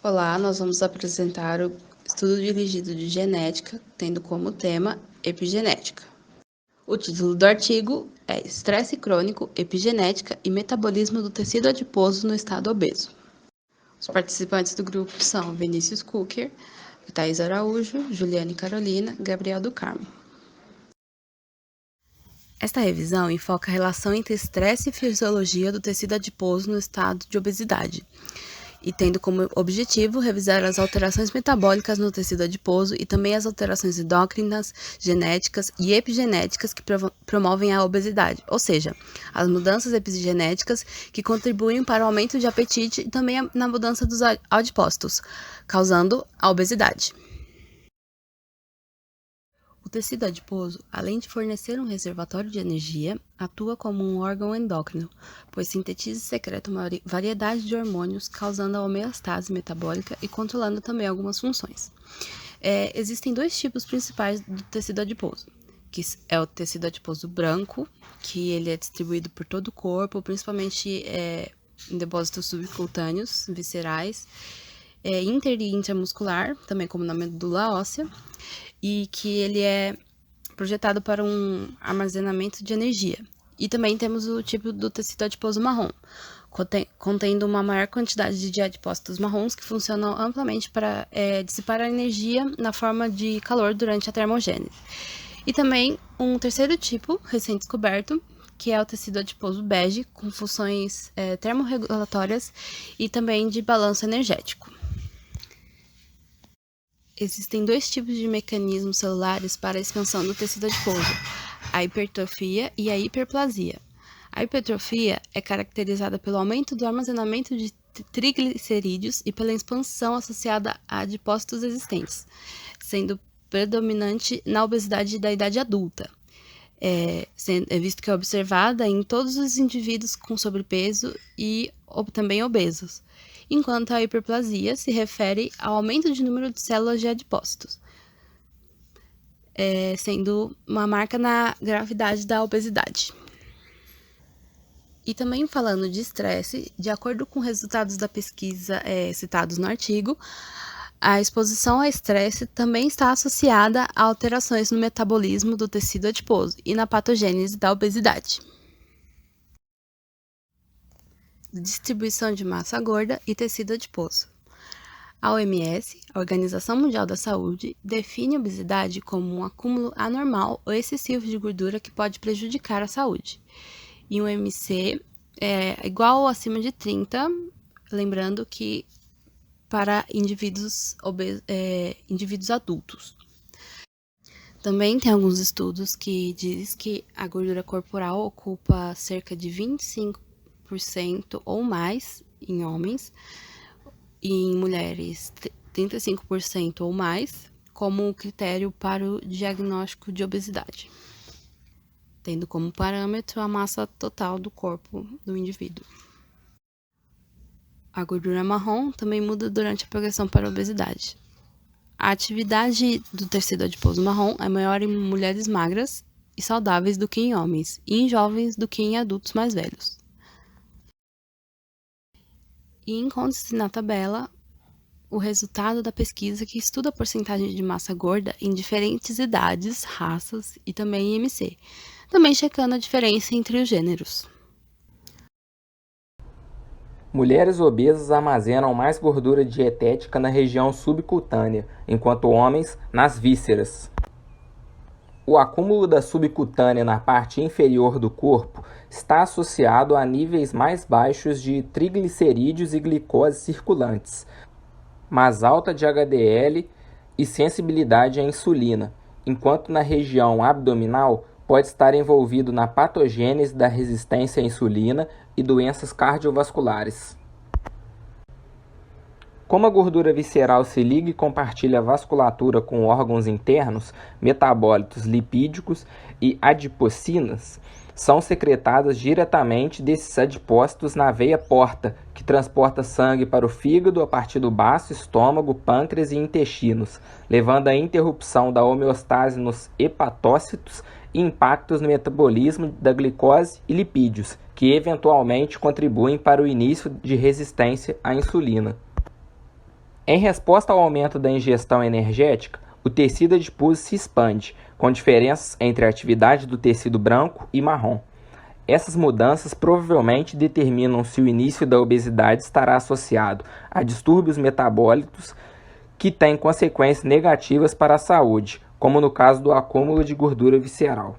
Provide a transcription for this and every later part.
Olá, nós vamos apresentar o estudo dirigido de genética, tendo como tema epigenética. O título do artigo é Estresse crônico, epigenética e metabolismo do tecido adiposo no estado obeso. Os participantes do grupo são Vinícius Kucker, Thais Araújo, Juliane Carolina, Gabriel do Carmo. Esta revisão enfoca a relação entre estresse e fisiologia do tecido adiposo no estado de obesidade, e tendo como objetivo revisar as alterações metabólicas no tecido adiposo e também as alterações endócrinas, genéticas e epigenéticas que promovem a obesidade, ou seja, as mudanças epigenéticas que contribuem para o aumento de apetite e também na mudança dos adipócitos, causando a obesidade. O tecido adiposo, além de fornecer um reservatório de energia, atua como um órgão endócrino, pois sintetiza e secreta uma variedade de hormônios, causando a homeostase metabólica e controlando também algumas funções. Existem dois tipos principais do tecido adiposo, que é o tecido adiposo branco, que ele é distribuído por todo o corpo, principalmente em depósitos subcutâneos, viscerais, inter e intramuscular, também como na medula óssea, e que ele é projetado para um armazenamento de energia. E também temos o tipo do tecido adiposo marrom, contendo uma maior quantidade de adipócitos marrons que funcionam amplamente para dissipar a energia na forma de calor durante a termogênese. E também um terceiro tipo, recém-descoberto, que é o tecido adiposo bege, com funções termorregulatórias e também de balanço energético. Existem dois tipos de mecanismos celulares para a expansão do tecido adiposo, a hipertrofia e a hiperplasia. A hipertrofia é caracterizada pelo aumento do armazenamento de triglicerídeos e pela expansão associada a adipócitos existentes, sendo predominante na obesidade da idade adulta, visto que é observada em todos os indivíduos com sobrepeso e também obesos, enquanto a hiperplasia se refere ao aumento de número de células de adipócitos, sendo uma marca na gravidade da obesidade. E também falando de estresse, de acordo com resultados da pesquisa citados no artigo, a exposição a estresse também está associada a alterações no metabolismo do tecido adiposo e na patogênese da obesidade. Distribuição de massa gorda e tecido adiposo. A OMS, a Organização Mundial da Saúde, define a obesidade como um acúmulo anormal ou excessivo de gordura que pode prejudicar a saúde. E um MC é igual ou acima de 30, lembrando que para indivíduos adultos. Também tem alguns estudos que dizem que a gordura corporal ocupa cerca de 25% ou mais em homens, e em mulheres 35% ou mais, como critério para o diagnóstico de obesidade, tendo como parâmetro a massa total do corpo do indivíduo. A gordura marrom também muda durante a progressão para a obesidade. A atividade do tecido adiposo marrom é maior em mulheres magras e saudáveis do que em homens, e em jovens do que em adultos mais velhos. E encontra-se na tabela o resultado da pesquisa que estuda a porcentagem de massa gorda em diferentes idades, raças e também IMC, também checando a diferença entre os gêneros. Mulheres obesas armazenam mais gordura dietética na região subcutânea, enquanto homens nas vísceras. O acúmulo da subcutânea na parte inferior do corpo está associado a níveis mais baixos de triglicerídeos e glicose circulantes, mais alta de HDL e sensibilidade à insulina, enquanto na região abdominal pode estar envolvido na patogênese da resistência à insulina e doenças cardiovasculares. Como a gordura visceral se liga e compartilha a vasculatura com órgãos internos, metabólitos lipídicos e adipocinas são secretadas diretamente desses adipócitos na veia porta, que transporta sangue para o fígado a partir do baço, estômago, pâncreas e intestinos, levando à interrupção da homeostase nos hepatócitos e impactos no metabolismo da glicose e lipídios, que eventualmente contribuem para o início de resistência à insulina. Em resposta ao aumento da ingestão energética, o tecido adiposo se expande, com diferenças entre a atividade do tecido branco e marrom. Essas mudanças provavelmente determinam se o início da obesidade estará associado a distúrbios metabólicos que têm consequências negativas para a saúde, como no caso do acúmulo de gordura visceral.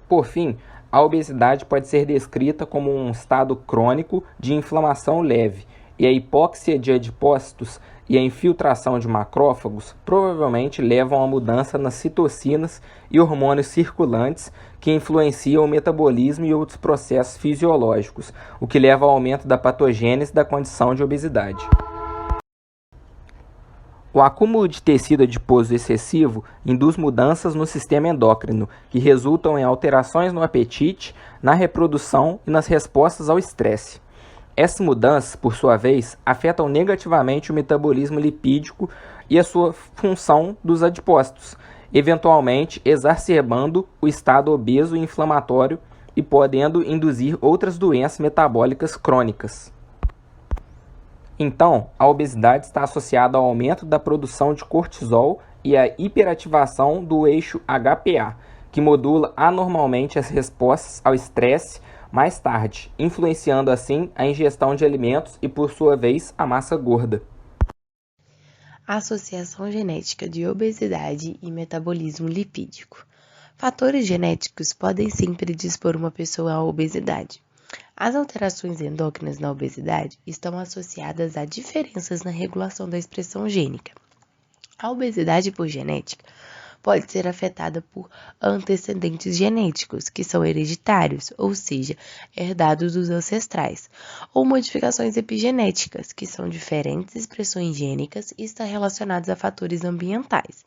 Por fim, a obesidade pode ser descrita como um estado crônico de inflamação leve, e a hipóxia de adipócitos e a infiltração de macrófagos provavelmente levam a mudança nas citocinas e hormônios circulantes que influenciam o metabolismo e outros processos fisiológicos, o que leva ao aumento da patogênese da condição de obesidade. O acúmulo de tecido adiposo excessivo induz mudanças no sistema endócrino, que resultam em alterações no apetite, na reprodução e nas respostas ao estresse. Essas mudanças, por sua vez, afetam negativamente o metabolismo lipídico e a sua função dos adipócitos, eventualmente exacerbando o estado obeso e inflamatório e podendo induzir outras doenças metabólicas crônicas. Então, a obesidade está associada ao aumento da produção de cortisol e à hiperativação do eixo HPA, que modula anormalmente as respostas ao estresse mais tarde, influenciando assim a ingestão de alimentos e, por sua vez, a massa gorda. Associação genética de obesidade e metabolismo lipídico. Fatores genéticos podem sim predispor uma pessoa à obesidade. As alterações endócrinas na obesidade estão associadas a diferenças na regulação da expressão gênica. A obesidade por genética pode ser afetada por antecedentes genéticos, que são hereditários, ou seja, herdados dos ancestrais, ou modificações epigenéticas, que são diferentes expressões gênicas e estão relacionadas a fatores ambientais.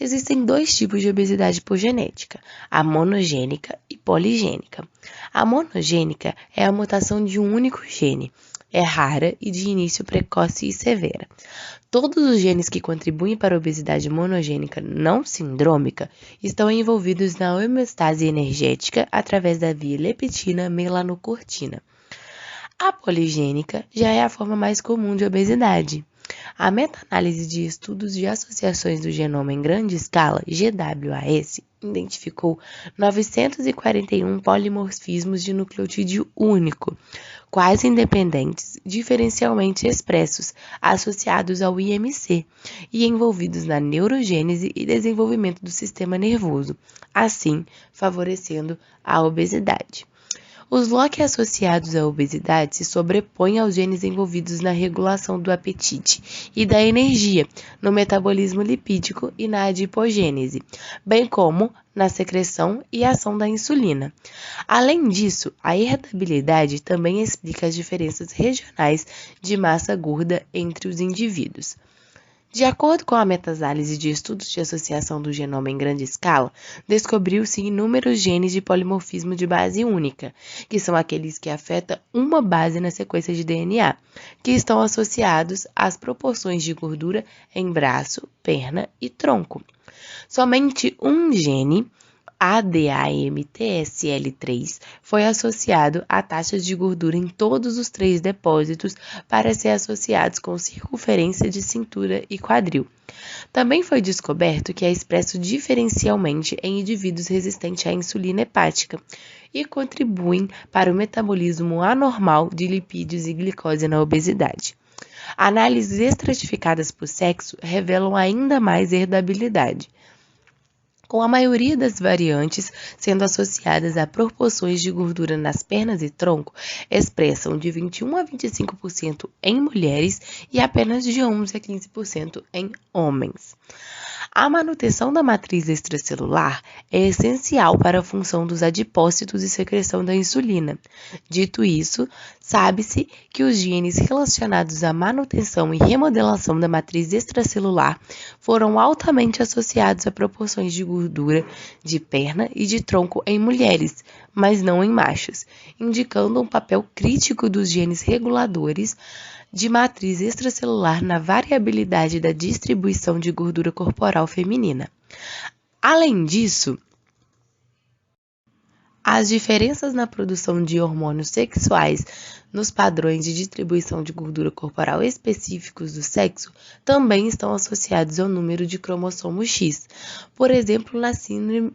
Existem dois tipos de obesidade por genética, a monogênica e poligênica. A monogênica é a mutação de um único gene, é rara e de início precoce e severa. Todos os genes que contribuem para a obesidade monogênica não sindrômica estão envolvidos na homeostase energética através da via leptina-melanocortina. A poligênica já é a forma mais comum de obesidade. A meta-análise de estudos de associações do genoma em grande escala, GWAS, identificou 941 polimorfismos de nucleotídeo único, quase independentes, diferencialmente expressos, associados ao IMC e envolvidos na neurogênese e desenvolvimento do sistema nervoso, assim favorecendo a obesidade. Os LOC associados à obesidade se sobrepõem aos genes envolvidos na regulação do apetite e da energia, no metabolismo lipídico e na adipogênese, bem como na secreção e ação da insulina. Além disso, a herdabilidade também explica as diferenças regionais de massa gorda entre os indivíduos. De acordo com a meta-análise de estudos de associação do genoma em grande escala, descobriu-se inúmeros genes de polimorfismo de base única, que são aqueles que afetam uma base na sequência de DNA, que estão associados às proporções de gordura em braço, perna e tronco. Somente um gene, ADAMTSL3, foi associado a taxas de gordura em todos os 3 depósitos para ser associados com circunferência de cintura e quadril. Também foi descoberto que é expresso diferencialmente em indivíduos resistentes à insulina hepática e contribuem para o metabolismo anormal de lipídios e glicose na obesidade. Análises estratificadas por sexo revelam ainda mais herdabilidade, com a maioria das variantes sendo associadas a proporções de gordura nas pernas e tronco, expressam de 21 a 25% em mulheres e apenas de 11 a 15% em homens. A manutenção da matriz extracelular é essencial para a função dos adipócitos e secreção da insulina. Dito isso, sabe-se que os genes relacionados à manutenção e remodelação da matriz extracelular foram altamente associados a proporções de gordura de perna e de tronco em mulheres, mas não em machos, indicando um papel crítico dos genes reguladores de matriz extracelular na variabilidade da distribuição de gordura corporal feminina. Além disso, as diferenças na produção de hormônios sexuais nos padrões de distribuição de gordura corporal específicos do sexo também estão associados ao número de cromossomo X. Por exemplo,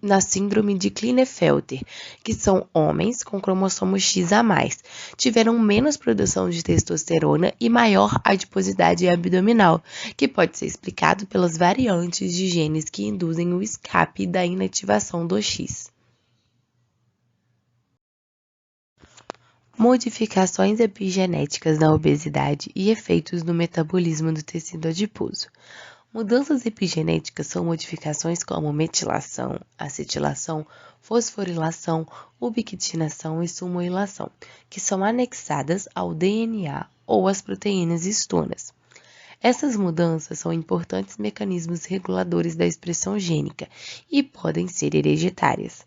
na síndrome de Klinefelter, que são homens com cromossomo X a mais, tiveram menos produção de testosterona e maior adiposidade abdominal, que pode ser explicado pelas variantes de genes que induzem o escape da inativação do X. Modificações epigenéticas na obesidade e efeitos no metabolismo do tecido adiposo. Mudanças epigenéticas são modificações como metilação, acetilação, fosforilação, ubiquitinação e sumoilação, que são anexadas ao DNA ou às proteínas histonas. Essas mudanças são importantes mecanismos reguladores da expressão gênica e podem ser hereditárias.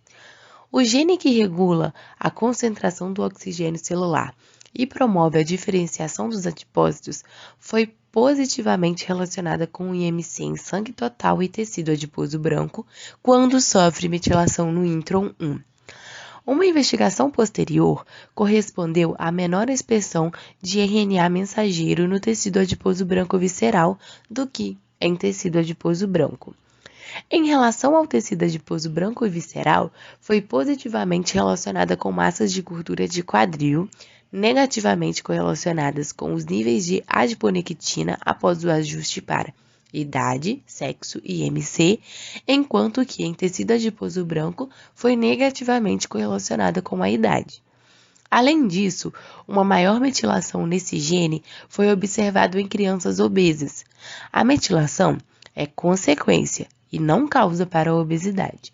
O gene que regula a concentração do oxigênio celular e promove a diferenciação dos adipócitos foi positivamente relacionada com o IMC em sangue total e tecido adiposo branco quando sofre metilação no intron 1. Uma investigação posterior correspondeu à menor expressão de RNA mensageiro no tecido adiposo branco visceral do que em tecido adiposo branco. Em relação ao tecido adiposo branco e visceral, foi positivamente relacionada com massas de gordura de quadril, negativamente correlacionadas com os níveis de adiponectina após o ajuste para idade, sexo e IMC, enquanto que em tecido adiposo branco foi negativamente correlacionada com a idade. Além disso, uma maior metilação nesse gene foi observado em crianças obesas. A metilação é consequência e não causa para a obesidade.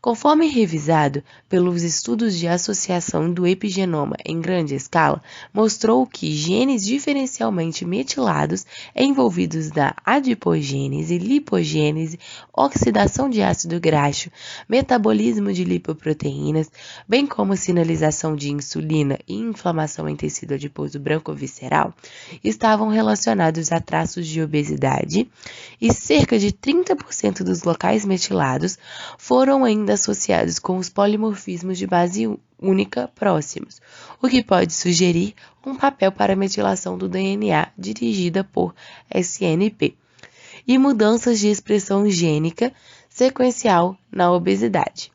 Conforme revisado pelos estudos de associação do epigenoma em grande escala, mostrou que genes diferencialmente metilados envolvidos na adipogênese, lipogênese, oxidação de ácido graxo, metabolismo de lipoproteínas, bem como sinalização de insulina e inflamação em tecido adiposo branco visceral, estavam relacionados a traços de obesidade e cerca de 30% dos locais metilados foram ainda associados com os polimorfismos de base única próximos, o que pode sugerir um papel para a metilação do DNA dirigida por SNP, e mudanças de expressão gênica sequencial na obesidade.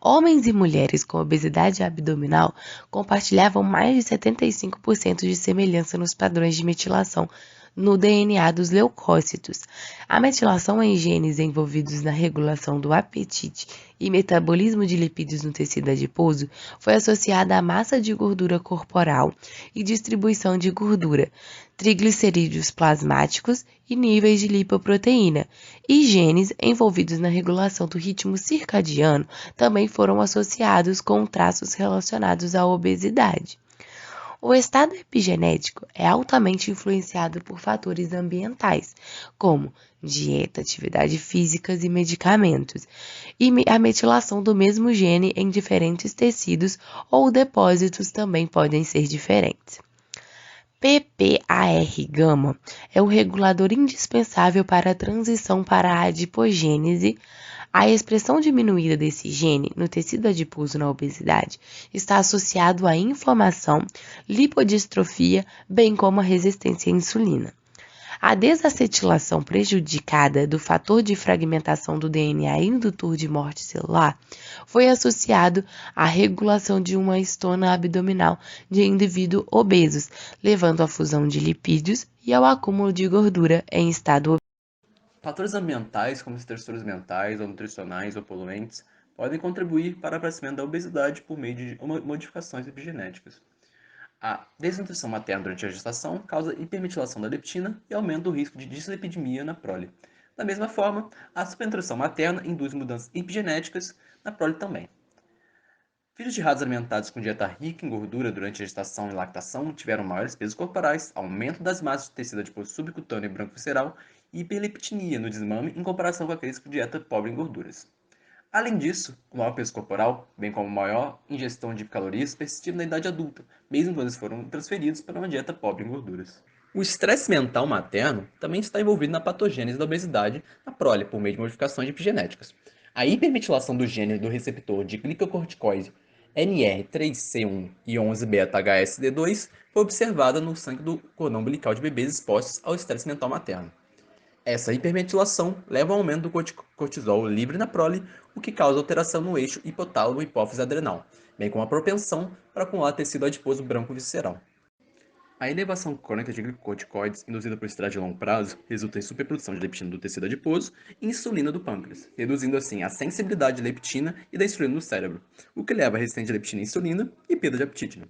Homens e mulheres com obesidade abdominal compartilhavam mais de 75% de semelhança nos padrões de metilação no DNA dos leucócitos. A metilação em genes envolvidos na regulação do apetite e metabolismo de lipídios no tecido adiposo foi associada à massa de gordura corporal e distribuição de gordura, triglicerídeos plasmáticos e níveis de lipoproteína, e genes envolvidos na regulação do ritmo circadiano também foram associados com traços relacionados à obesidade. O estado epigenético é altamente influenciado por fatores ambientais, como dieta, atividade físicas e medicamentos, e a metilação do mesmo gene em diferentes tecidos ou depósitos também podem ser diferentes. PPAR-gama é o regulador indispensável para a transição para a adipogênese. A expressão diminuída desse gene no tecido adiposo na obesidade está associado à inflamação, lipodistrofia, bem como à resistência à insulina. A desacetilação prejudicada do fator de fragmentação do DNA indutor de morte celular foi associado à regulação de uma estona abdominal de indivíduos obesos, levando à fusão de lipídios e ao acúmulo de gordura em estado obeso. Fatores ambientais, como estressores mentais ou nutricionais ou poluentes, podem contribuir para o aparecimento da obesidade por meio de modificações epigenéticas. A desnutrição materna durante a gestação causa hipermetilação da leptina e aumenta o risco de dislipidemia na prole. Da mesma forma, a supernutrição materna induz mudanças epigenéticas na prole também. Filhos de ratos alimentados com dieta rica em gordura durante a gestação e lactação tiveram maiores pesos corporais, aumento das massas de tecido adiposo subcutâneo e branco visceral e hiperlipidemia no desmame em comparação com aqueles com dieta pobre em gorduras. Além disso, o maior peso corporal, bem como maior ingestão de calorias, persistiram na idade adulta, mesmo quando eles foram transferidos para uma dieta pobre em gorduras. O estresse mental materno também está envolvido na patogênese da obesidade na prole por meio de modificações epigenéticas. A hipermetilação do gene do receptor de glicocorticoide NR3C1 e 11-beta-HSD2 foi observada no sangue do cordão umbilical de bebês expostos ao estresse mental materno. Essa hiperventilação leva ao aumento do cortisol livre na prole, o que causa alteração no eixo hipotálamo-hipófise adrenal, bem como a propensão para acumular tecido adiposo branco visceral. A elevação crônica de glicocorticoides induzida por estresse de longo prazo resulta em superprodução de leptina do tecido adiposo e insulina do pâncreas, reduzindo assim a sensibilidade de leptina e da insulina no cérebro, o que leva a resistência de leptina e insulina e perda de apetite.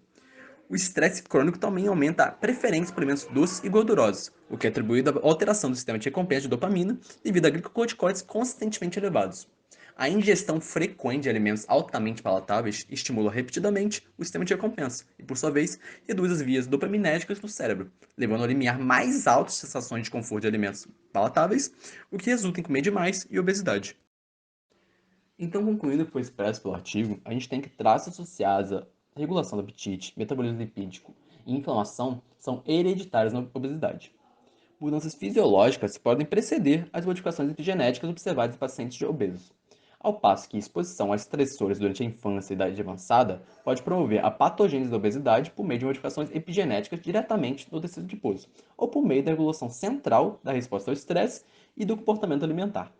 O estresse crônico também aumenta a preferência por alimentos doces e gordurosos, o que é atribuído à alteração do sistema de recompensa de dopamina devido a glicocorticoides consistentemente elevados. A ingestão frequente de alimentos altamente palatáveis estimula repetidamente o sistema de recompensa e, por sua vez, reduz as vias dopaminérgicas no cérebro, levando a limiar mais altas sensações de conforto de alimentos palatáveis, o que resulta em comer demais e obesidade. Então, concluindo o que foi expresso pelo artigo, a gente tem que traços associados à regulação do apetite, metabolismo lipídico e inflamação são hereditários na obesidade. Mudanças fisiológicas podem preceder as modificações epigenéticas observadas em pacientes obesos, ao passo que exposição a estressores durante a infância e idade avançada pode promover a patogênese da obesidade por meio de modificações epigenéticas diretamente no tecido adiposo, ou por meio da regulação central da resposta ao estresse e do comportamento alimentar.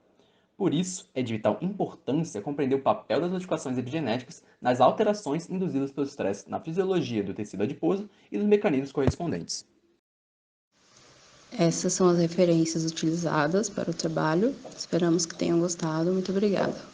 Por isso, é de vital importância compreender o papel das modificações epigenéticas nas alterações induzidas pelo estresse na fisiologia do tecido adiposo e nos mecanismos correspondentes. Essas são as referências utilizadas para o trabalho. Esperamos que tenham gostado. Muito obrigada.